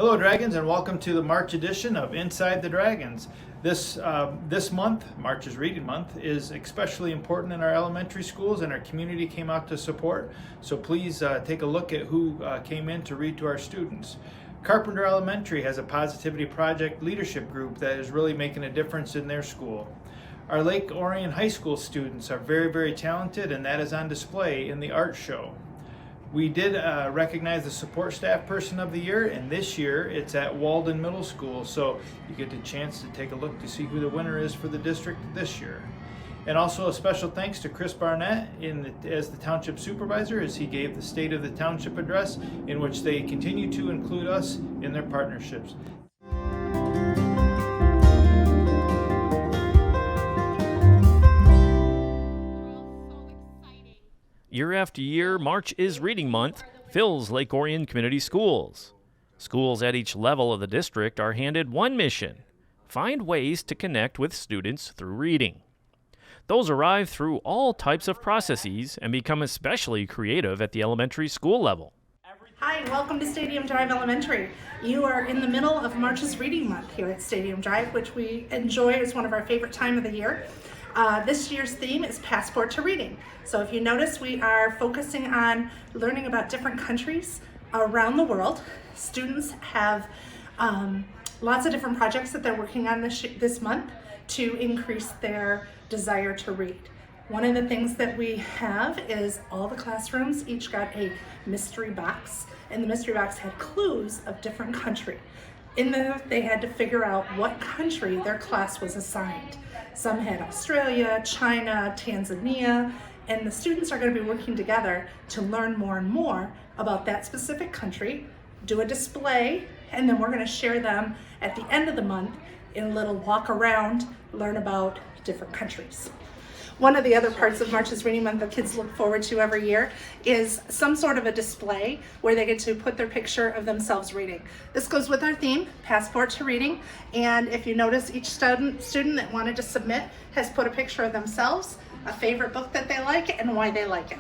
Hello Dragons, and welcome to the March edition of Inside the Dragons. This month, March is Reading Month, is especially important in our elementary schools, and our community came out to support. So please take a look at who came in to read to our students. Carpenter Elementary has a Positivity Project leadership group that is really making a difference in their school. Our Lake Orion High School students are very, very talented, and that is on display in the art show. We did recognize the Support Staff Person of the Year, and this year it's at Walden Middle School, so you get the chance to take a look to see who the winner is for the district this year. And also a special thanks to Chris Barnett as the Township Supervisor, as he gave the State of the Township address, in which they continue to include us in their partnerships. Year after year, March is Reading Month fills Lake Orion Community Schools. Schools at each level of the district are handed one mission: find ways to connect with students through reading. Those arrive through all types of processes and become especially creative at the elementary school level. Hi, welcome to Stadium Drive Elementary. You are in the middle of March's Reading Month here at Stadium Drive, which we enjoy as one of our favorite time of the year. This year's theme is Passport to Reading. So if you notice, we are focusing on learning about different countries around the world. Students have lots of different projects that they're working on this month to increase their desire to read. One of the things that we have is all the classrooms each got a mystery box, and the mystery box had clues of different country. In there, they had to figure out what country their class was assigned. Some had Australia, China, Tanzania, and the students are going to be working together to learn more and more about that specific country, do a display, and then we're going to share them at the end of the month in a little walk around, learn about different countries. One of the other parts of March's Reading Month that kids look forward to every year is some sort of a display where they get to put their picture of themselves reading. This goes with our theme, Passport to Reading, and if you notice, each student that wanted to submit has put a picture of themselves, a favorite book that they like, and why they like it.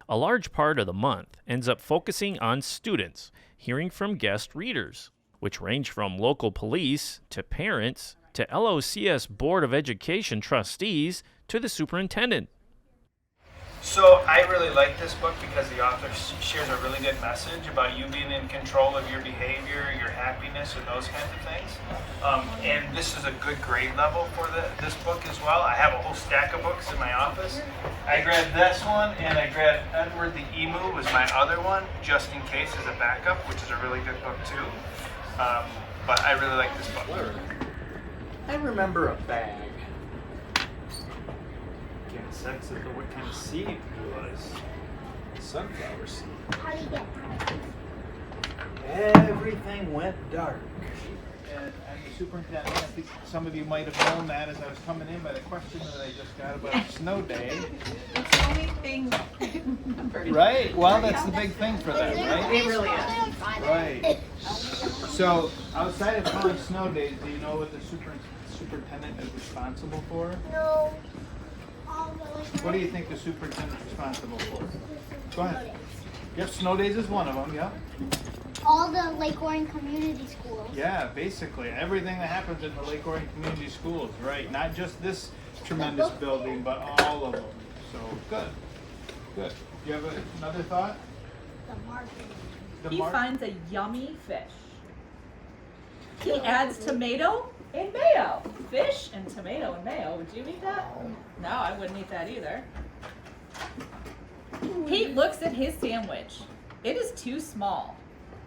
A large part of the month ends up focusing on students, hearing from guest readers, which range from local police to parents to LOCS Board of Education trustees to the superintendent. So I really like this book because the author shares a really good message about you being in control of your behavior, your happiness, and those kinds of things. And this is a good grade level for this book as well. I have a whole stack of books in my office. I grabbed this one, and I grabbed Edward the Emu was my other one, just in case as a backup, which is a really good book too. But I really like this book. I remember a bag. Getting sense of what kind of seed it was. Sunflower seed. How do you get Everything went dark. And I'm the superintendent. I think some of you might have known that as I was coming in by the question that I just got about snow day. It's the only thing. Right? Well, that's the big thing for them, right? It really is. Right. So, outside of calling snow days, do you know what the superintendent is responsible for? No. What do you think the superintendent's responsible for? Go ahead. Yep, snow days is one of them, yep. All the Lake Orion Community Schools. Yeah, basically everything that happens in the Lake Orion Community Schools, right? Not just this tremendous building, but all of them. So, good. Good. Do you have another thought? The market. He finds a yummy fish. He adds tomato and mayo. Fish and tomato and mayo. Would you eat that? No, I wouldn't eat that either. Pete looks at his sandwich. It is too small.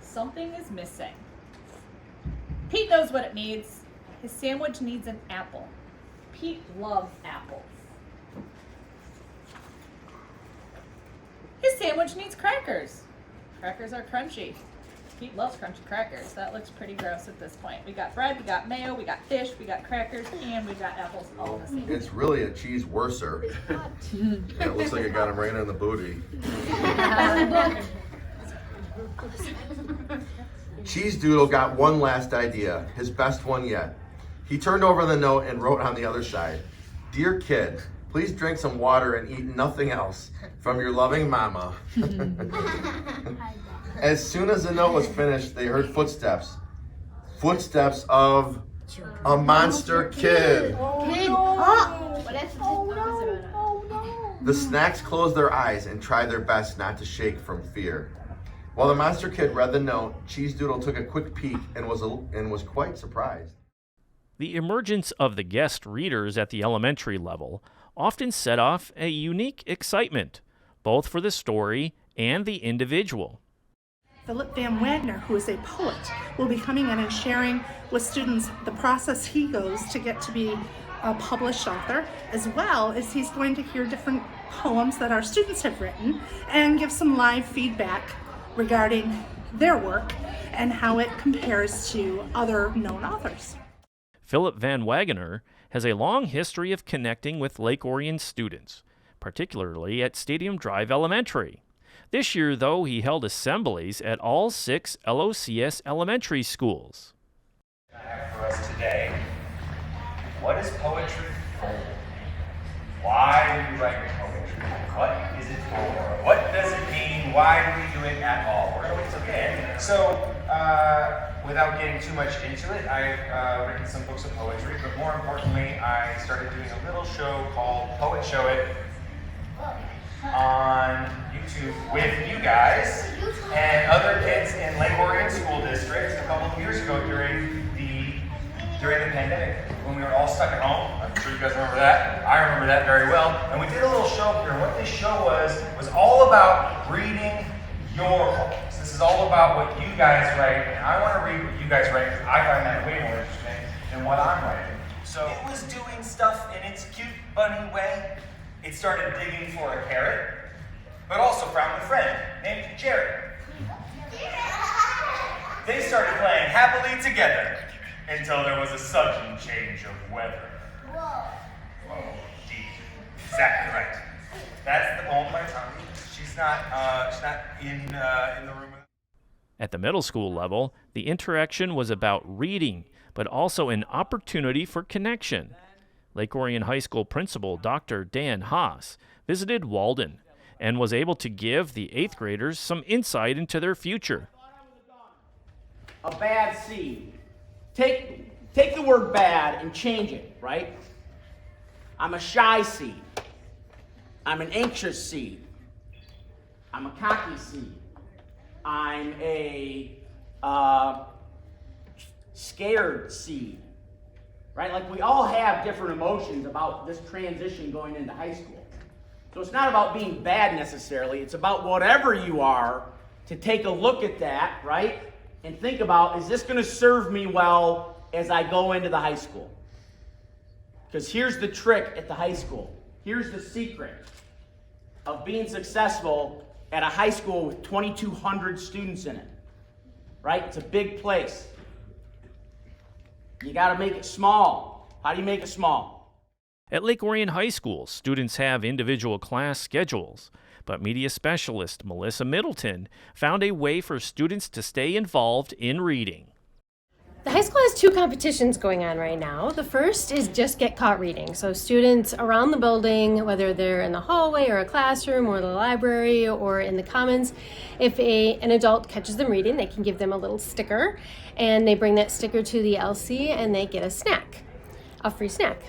Something is missing. Pete knows what it needs. His sandwich needs an apple. Pete loves apples. His sandwich needs crackers. Crackers are crunchy. Pete loves crunchy crackers. That looks pretty gross at this point. We got bread, we got mayo, we got fish, we got crackers, and we got apples all in the same. It's really a cheese worser. Yeah, it looks like it got him right in the booty. Cheese Doodle got one last idea, his best one yet. He turned over the note and wrote on the other side, "Dear kid, please drink some water and eat nothing else. From your loving mama." As soon as the note was finished, they heard footsteps. Footsteps of a monster kid. The snacks closed their eyes and tried their best not to shake from fear. While the monster kid read the note, Cheese Doodle took a quick peek and was quite surprised. The emergence of the guest readers at the elementary level often set off a unique excitement, both for the story and the individual. Philip Van Wagner, who is a poet, will be coming in and sharing with students the process he goes to get to be a published author, as well as he's going to hear different poems that our students have written and give some live feedback regarding their work and how it compares to other known authors. Philip Van Wagner has a long history of connecting with Lake Orion students, particularly at Stadium Drive Elementary. This year, though, he held assemblies at all 6 LOCS elementary schools. I have for us today, what is poetry for? Why do we write poetry? What is it for? What does it mean? Why do we do it at all? We're going to wait till the end. So, without getting too much into it, I've written some books of poetry, but more importantly, I started doing a little show called Poet Show It on YouTube with you guys and other kids in Lake Orion School District a couple of years ago during the pandemic when we were all stuck at home. I'm sure you guys remember that. I remember that very well. And we did a little show here. What this show was all about reading your poems. This is all about what you guys write, and I want to read what you guys write because I find that way more interesting than what I'm writing. So it was doing stuff in its cute, bunny way. It started digging for a carrot, but also found a friend named Jared. They started playing happily together until there was a sudden change of weather. Whoa, deep. Exactly right. That's the poem by Tommy. She's not in the room. At the middle school level, the interaction was about reading, but also an opportunity for connection. Lake Orion High School principal Dr. Dan Haas visited Walden and was able to give the 8th graders some insight into their future. A bad seed. Take the word bad and change it, right? I'm a shy seed. I'm an anxious seed. I'm a cocky seed. I'm a scared seed. Right? Like we all have different emotions about this transition going into high school. So it's not about being bad necessarily. It's about whatever you are to take a look at that, right? And think about, is this going to serve me well as I go into the high school? Because here's the trick at the high school. Here's the secret of being successful at a high school with 2,200 students in it. Right? It's a big place. You got to make it small. How do you make it small? At Lake Orion High School, students have individual class schedules, but media specialist Melissa Middleton found a way for students to stay involved in reading. The high school has 2 competitions going on right now. The first is Just Get Caught Reading. So students around the building, whether they're in the hallway or a classroom or the library or in the commons, if an adult catches them reading, they can give them a little sticker, and they bring that sticker to the LC and they get a snack, a free snack.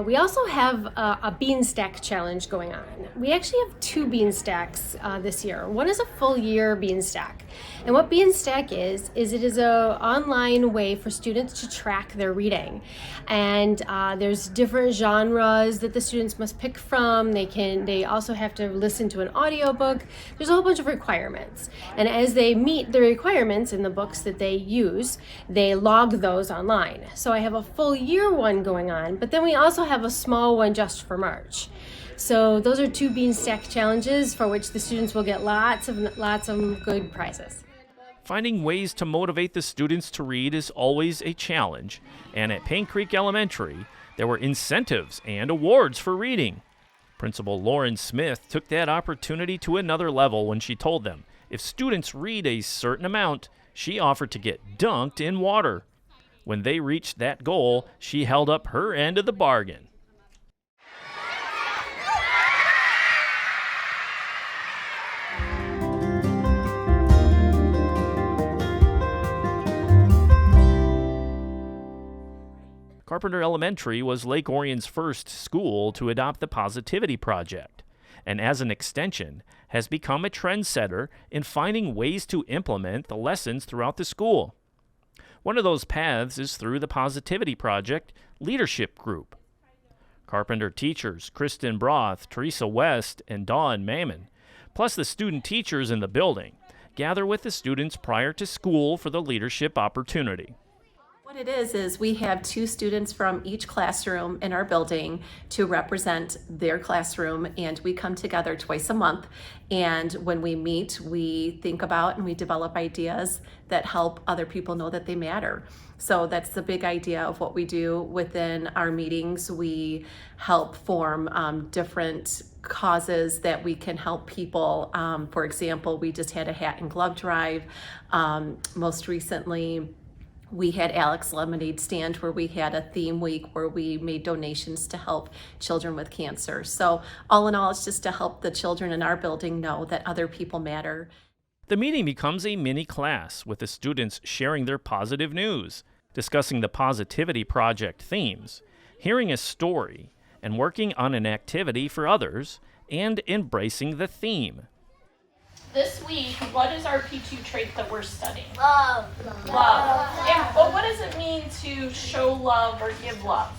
We also have a bean stack challenge going on. We actually have 2 bean stacks this year. One is a full year bean stack. And what bean stack is it is an online way for students to track their reading. And there's different genres that the students must pick from. They also have to listen to an audiobook. There's a whole bunch of requirements. And as they meet the requirements in the books that they use, they log those online. So I have a full year one going on, but then we also have a small one just for March. So those are 2 bean stack challenges for which the students will get lots of good prizes. Finding ways to motivate the students to read is always a challenge, and at Paint Creek Elementary, there were incentives and awards for reading. Principal Lauren Smith took that opportunity to another level when she told them if students read a certain amount, she offered to get dunked in water. When they reached that goal, she held up her end of the bargain. Carpenter Elementary was Lake Orion's first school to adopt the Positivity Project, and as an extension, has become a trendsetter in finding ways to implement the lessons throughout the school. One of those paths is through the Positivity Project Leadership Group. Carpenter teachers Kristen Broth, Teresa West, and Dawn Mammon, plus the student teachers in the building, gather with the students prior to school for the leadership opportunity. What it is we have 2 students from each classroom in our building to represent their classroom, and we come together twice a month. And when we meet, we think about and we develop ideas that help other people know that they matter. So that's the big idea of what we do within our meetings. We help form different causes that we can help people. For example, we just had a hat and glove drive. Most recently, we had Alex Lemonade Stand, where we had a theme week where we made donations to help children with cancer. So all in all, it's just to help the children in our building know that other people matter. The meeting becomes a mini class with the students sharing their positive news, discussing the Positivity Project themes, hearing a story, and working on an activity for others, and embracing the theme. This week, what is our P2 trait that we're studying? Love. Love. And but what does it mean to show love or give love?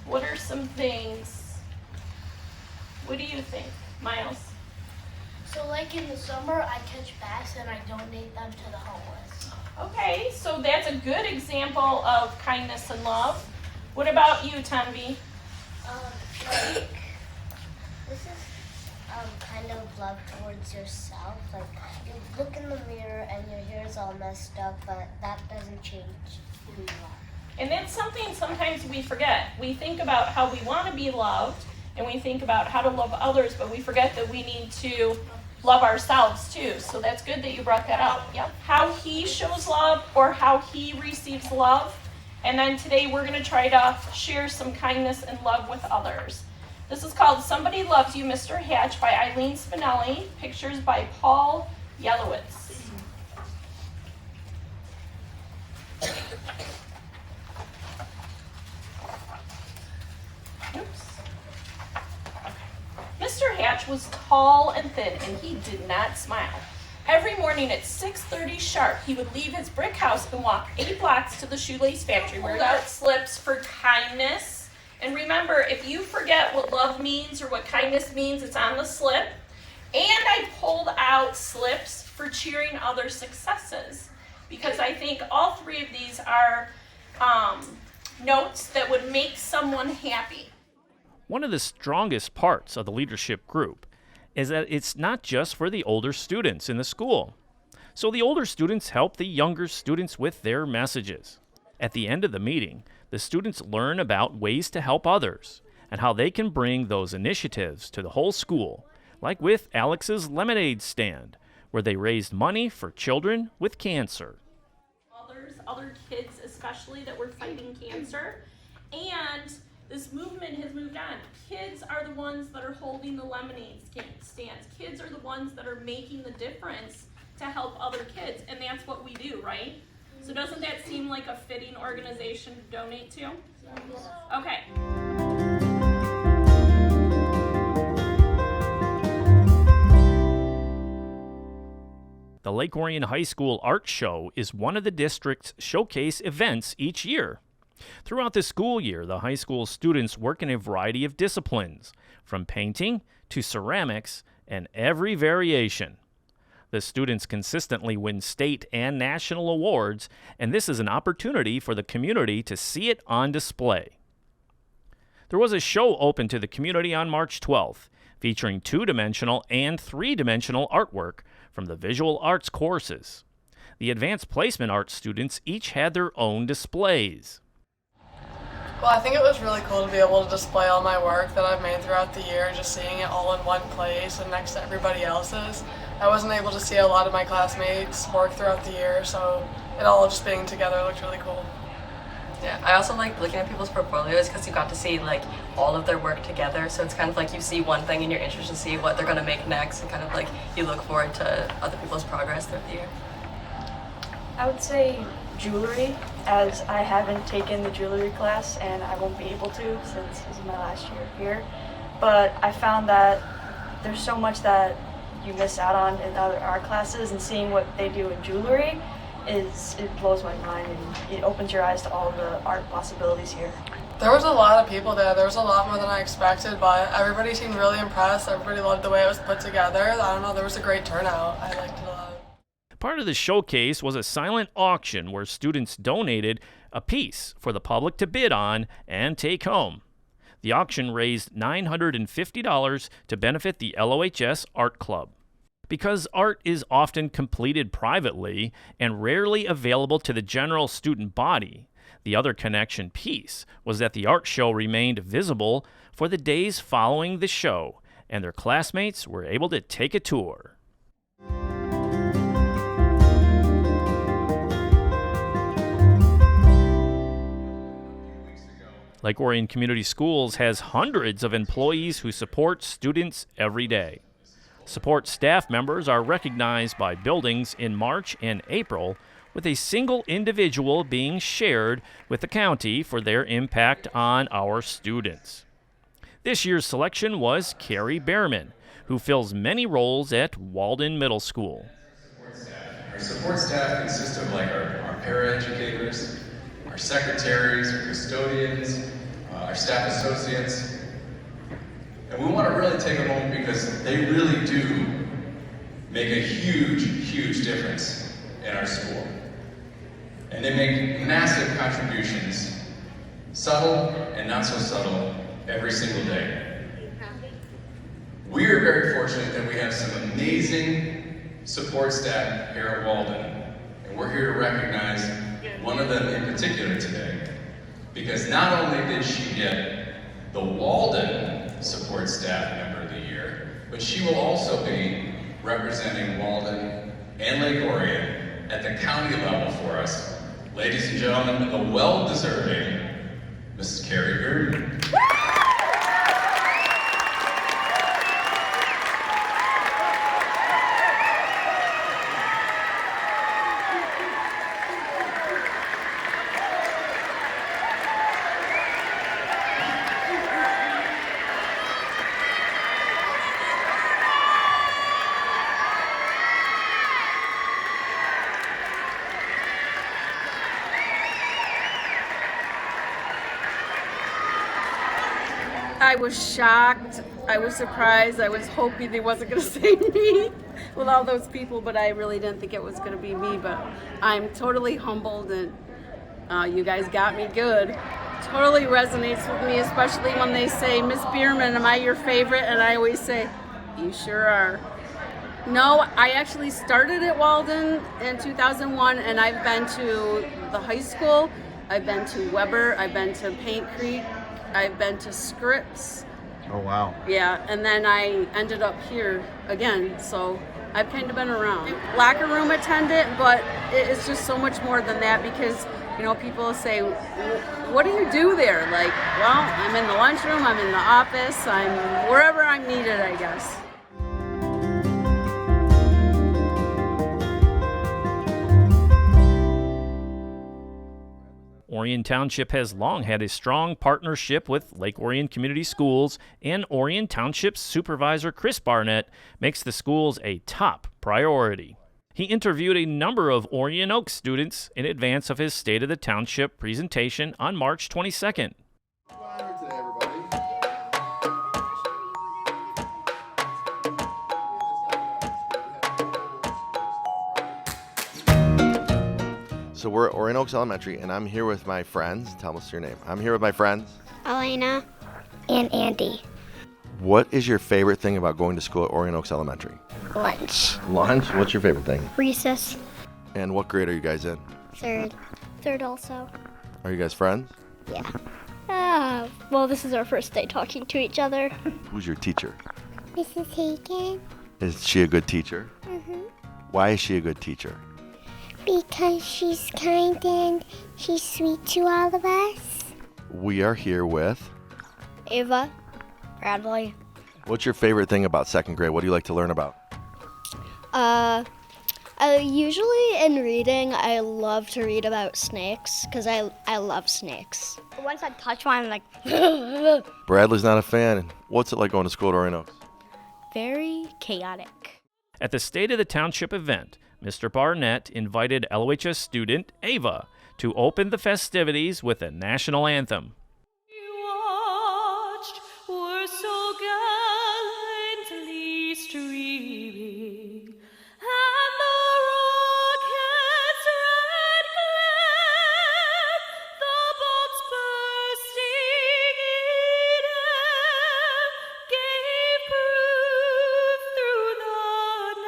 What are some things? What do you think, Miles? So like in the summer, I catch bass and I donate them to the homeless. Okay, so that's a good example of kindness and love. What about you, Tanvi? Like, this is kind of love towards yourself. Like, you look in the mirror and your hair is all messed up, but that doesn't change who you are. And that's something sometimes we forget. We think about how we want to be loved, and we think about how to love others, but we forget that we need to love ourselves too. So that's good that you brought that up. Yep. How he shows love or how he receives love. And then today we're going to try to share some kindness and love with others. This is called Somebody Loves You, Mr. Hatch by Eileen Spinelli. Pictures by Paul Yelowitz. Oops. Mr. Hatch was tall and thin, and he did not smile. Every morning at 6:30 sharp, he would leave his brick house and walk 8 blocks to the shoelace factory where he got slips for kindness. And remember, if you forget what love means or what kindness means, it's on the slip. And I pulled out slips for cheering other successes, because I think all 3 of these are notes that would make someone happy. One of the strongest parts of the leadership group is that it's not just for the older students in the school. So the older students help the younger students with their messages. At the end of the meeting, the students learn about ways to help others and how they can bring those initiatives to the whole school, like with Alex's Lemonade Stand, where they raised money for children with cancer. Other kids especially that were fighting cancer, and this movement has moved on. Kids are the ones that are holding the lemonade stands. Kids are the ones that are making the difference to help other kids, and that's what we do, right? So doesn't that seem like a fitting organization to donate to? Okay. The Lake Orion High School Art Show is one of the district's showcase events each year. Throughout the school year, the high school students work in a variety of disciplines, from painting to ceramics and every variation. The students consistently win state and national awards, and this is an opportunity for the community to see it on display. There was a show open to the community on March 12th, featuring 2-dimensional and 3-dimensional artwork from the visual arts courses. The advanced placement art students each had their own displays. Well, I think it was really cool to be able to display all my work that I've made throughout the year, just seeing it all in one place and next to everybody else's. I wasn't able to see a lot of my classmates' work throughout the year, so it all just being together looked really cool. Yeah, I also like looking at people's portfolios because you got to see like all of their work together, so it's kind of like you see one thing and you're interested to see what they're going to make next, and kind of like you look forward to other people's progress throughout the year. I would say jewelry, as I haven't taken the jewelry class and I won't be able to since this is my last year here. But I found that there's so much that you miss out on in other art classes, and seeing what they do in jewelry it blows my mind, and it opens your eyes to all the art possibilities here. There was a lot of people there. There was a lot more than I expected, but everybody seemed really impressed. Everybody loved the way it was put together. I don't know, there was a great turnout. I liked it a lot. Part of the showcase was a silent auction where students donated a piece for the public to bid on and take home. The auction raised $950 to benefit the LOHS Art Club. Because art is often completed privately and rarely available to the general student body, the other connection piece was that the art show remained visible for the days following the show, and their classmates were able to take a tour. Lake Orion Community Schools has hundreds of employees who support students every day. Support staff members are recognized by buildings in March and April, with a single individual being shared with the county for their impact on our students. This year's selection was Carrie Behrman, who fills many roles at Walden Middle School. Our support staff consists of our paraeducators, our secretaries, our custodians, our staff associates. And we want to really take a moment because they really do make a huge, huge difference in our school. And they make massive contributions, subtle and not so subtle, every single day. We are very fortunate that we have some amazing support staff here at Walden, and we're here to recognize one of them in particular today, because not only did she get the Walden Support Staff Member of the Year, but she will also be representing Walden and Lake Orion at the county level for us. Ladies and gentlemen, the well-deserving Mrs. Carrie Behrman. I was shocked, I was surprised, I was hoping they wasn't going to say me with all those people, but I really didn't think it was going to be me. But I'm totally humbled, and you guys got me good. Totally resonates with me, especially when they say, Miss Behrman, am I your favorite? And I always say, you sure are. No, I actually started at Walden in 2001, and I've been to the high school, I've been to Weber, I've been to Paint Creek, I've been to Scripps. Oh, wow. Yeah, and then I ended up here again, so I've kind of been around. Locker room attendant, but it's just so much more than that, because, you know, people say, what do you do there? Like, well, I'm in the lunchroom, I'm in the office, I'm wherever I'm needed, I guess. Orion Township has long had a strong partnership with Lake Orion Community Schools, and Orion Township's supervisor Chris Barnett makes the schools a top priority. He interviewed a number of Orion Oak students in advance of his State of the Township presentation on March 22nd. So we're at Orion Oaks Elementary, and I'm here with my friends. Tell us your name. I'm here with my friends. Elena and Andy. What is your favorite thing about going to school at Orion Oaks Elementary? Lunch. Lunch? What's your favorite thing? Recess. And what grade are you guys in? Third. Third also. Are you guys friends? Yeah. Well, this is our first day talking to each other. Who's your teacher? Mrs. Hagan. Is she a good teacher? Mm-hmm. Why is she a good teacher? Because she's kind and she's sweet to all of us. We are here with... Ava. Bradley. What's your favorite thing about second grade? What do you like to learn about? I Usually in reading, I love to read about snakes because I love snakes. Once I touch one, I'm like, Bradley's not a fan. What's it like going to school at Orion Oaks? very chaotic. At the State of the Township event, Mr. Barnett invited LOHS student Ava to open the festivities with a national anthem. Were so gallantly streaming, and the rocket's red glare, the bombs bursting in air, gave proof through the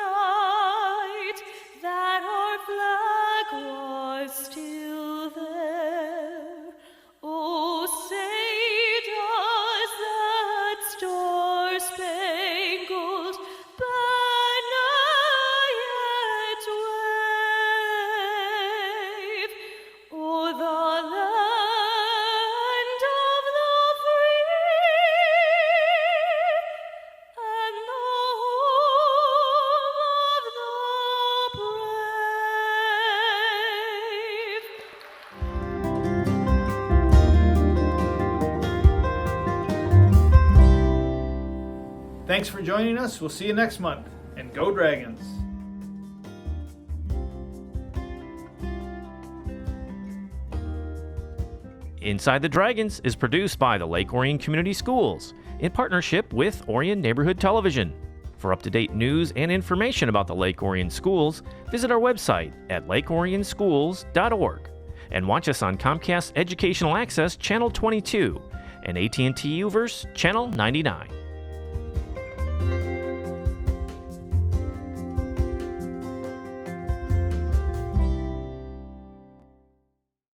night that our flag was still there. Oh, say does that star-spangled banner yet wave o'er the land of the free and the home of the brave? Thanks for joining us. We'll see you next month. And go Dragons! Inside the Dragons is produced by the Lake Orion Community Schools in partnership with Orion Neighborhood Television. For up-to-date news and information about the Lake Orion Schools, visit our website at lakeorionschools.org and watch us on Comcast Educational Access Channel 22 and AT&T UVerse Channel 99.